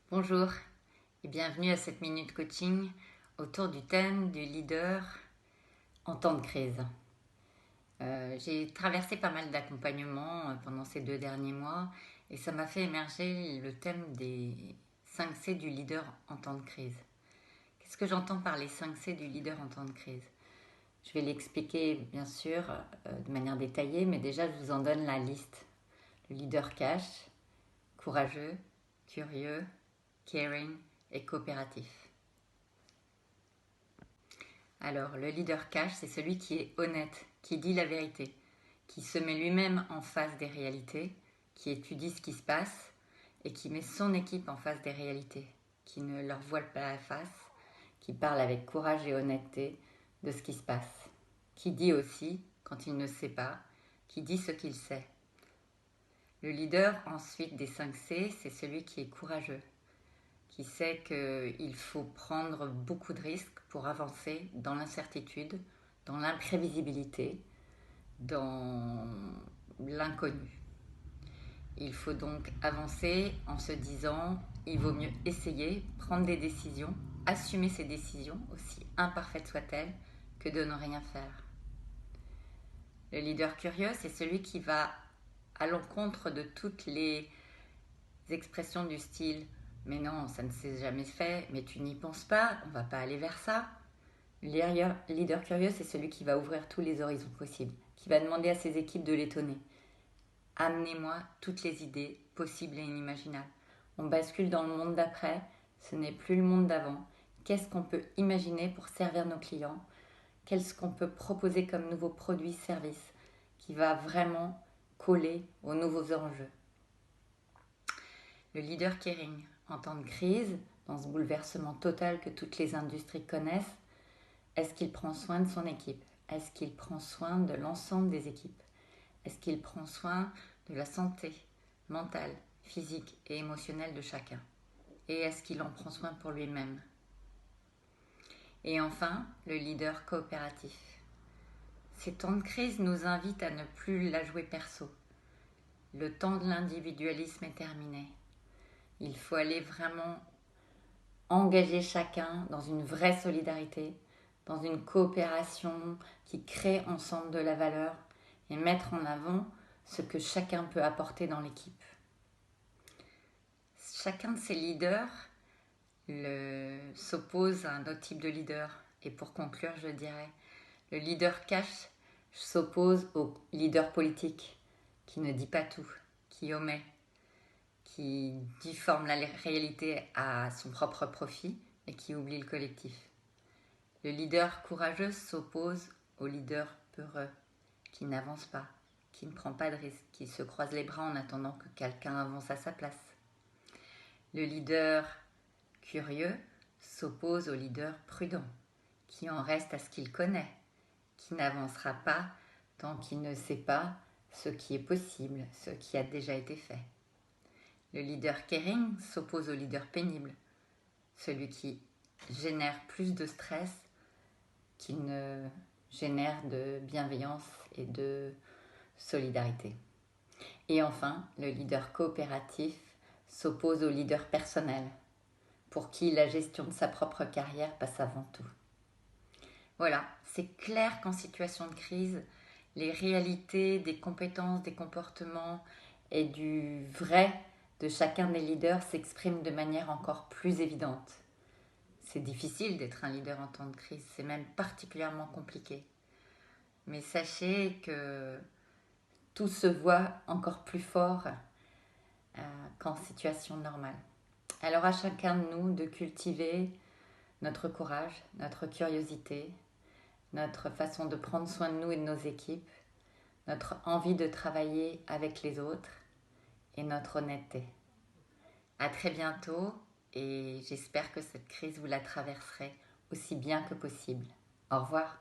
Bonjour et bienvenue à cette minute coaching autour du thème du leader en temps de crise. J'ai traversé pas mal d'accompagnements pendant ces 2 derniers mois et ça m'a fait émerger le thème des 5 C du leader en temps de crise. Qu'est-ce que j'entends par les 5 C du leader en temps de crise? Je vais l'expliquer bien sûr de manière détaillée, mais déjà je vous en donne la liste. Le leader cash, courageux, curieux, caring et coopératif. Alors, le leader cash, c'est celui qui est honnête, qui dit la vérité, qui se met lui-même en face des réalités, qui étudie ce qui se passe et qui met son équipe en face des réalités, qui ne leur voile pas la face, qui parle avec courage et honnêteté de ce qui se passe, qui dit aussi quand il ne sait pas, qui dit ce qu'il sait. Le leader, ensuite, des 5 C, c'est celui qui est courageux, qui sait qu'il faut prendre beaucoup de risques pour avancer dans l'incertitude, dans l'imprévisibilité, dans l'inconnu. Il faut donc avancer en se disant, il vaut mieux essayer, prendre des décisions, assumer ces décisions, aussi imparfaites soient-elles, que de ne rien faire. Le leader curieux, c'est celui qui va à l'encontre de toutes les expressions du style « mais non, ça ne s'est jamais fait, mais tu n'y penses pas, on ne va pas aller vers ça ». Le leader curieux, c'est celui qui va ouvrir tous les horizons possibles, qui va demander à ses équipes de l'étonner. Amenez-moi toutes les idées possibles et inimaginables. On bascule dans le monde d'après, ce n'est plus le monde d'avant. Qu'est-ce qu'on peut imaginer pour servir nos clients? Qu'est-ce qu'on peut proposer comme nouveaux produits, services qui va vraiment coller aux nouveaux enjeux? Le leader caring, en temps de crise, dans ce bouleversement total que toutes les industries connaissent, est-ce qu'il prend soin de son équipe? Est-ce qu'il prend soin de l'ensemble des équipes? Est-ce qu'il prend soin de la santé mentale, physique et émotionnelle de chacun? Et est-ce qu'il en prend soin pour lui-même? Et enfin, le leader coopératif. Ces temps de crise nous invitent à ne plus la jouer perso. Le temps de l'individualisme est terminé. Il faut aller vraiment engager chacun dans une vraie solidarité, dans une coopération qui crée ensemble de la valeur et mettre en avant ce que chacun peut apporter dans l'équipe. Chacun de ces leaders s'oppose à un autre type de leader. Et pour conclure, je dirais, le leader cash s'oppose au leader politique qui ne dit pas tout, qui omet, qui difforme la réalité à son propre profit et qui oublie le collectif. Le leader courageux s'oppose au leader peureux, qui n'avance pas, qui ne prend pas de risques, qui se croise les bras en attendant que quelqu'un avance à sa place. Le leader curieux s'oppose au leader prudent, qui en reste à ce qu'il connaît, qui n'avancera pas tant qu'il ne sait pas ce qui est possible, ce qui a déjà été fait. Le leader caring s'oppose au leader pénible, celui qui génère plus de stress qu'il ne génère de bienveillance et de solidarité. Et enfin, le leader coopératif s'oppose au leader personnel, pour qui la gestion de sa propre carrière passe avant tout. Voilà, c'est clair qu'en situation de crise, les réalités des compétences, des comportements et du vrai de chacun des leaders s'expriment de manière encore plus évidente. C'est difficile d'être un leader en temps de crise, c'est même particulièrement compliqué. Mais sachez que tout se voit encore plus fort qu'en situation normale. Alors à chacun de nous de cultiver notre courage, notre curiosité, notre façon de prendre soin de nous et de nos équipes, notre envie de travailler avec les autres et notre honnêteté. À très bientôt et j'espère que cette crise vous la traverserez aussi bien que possible. Au revoir.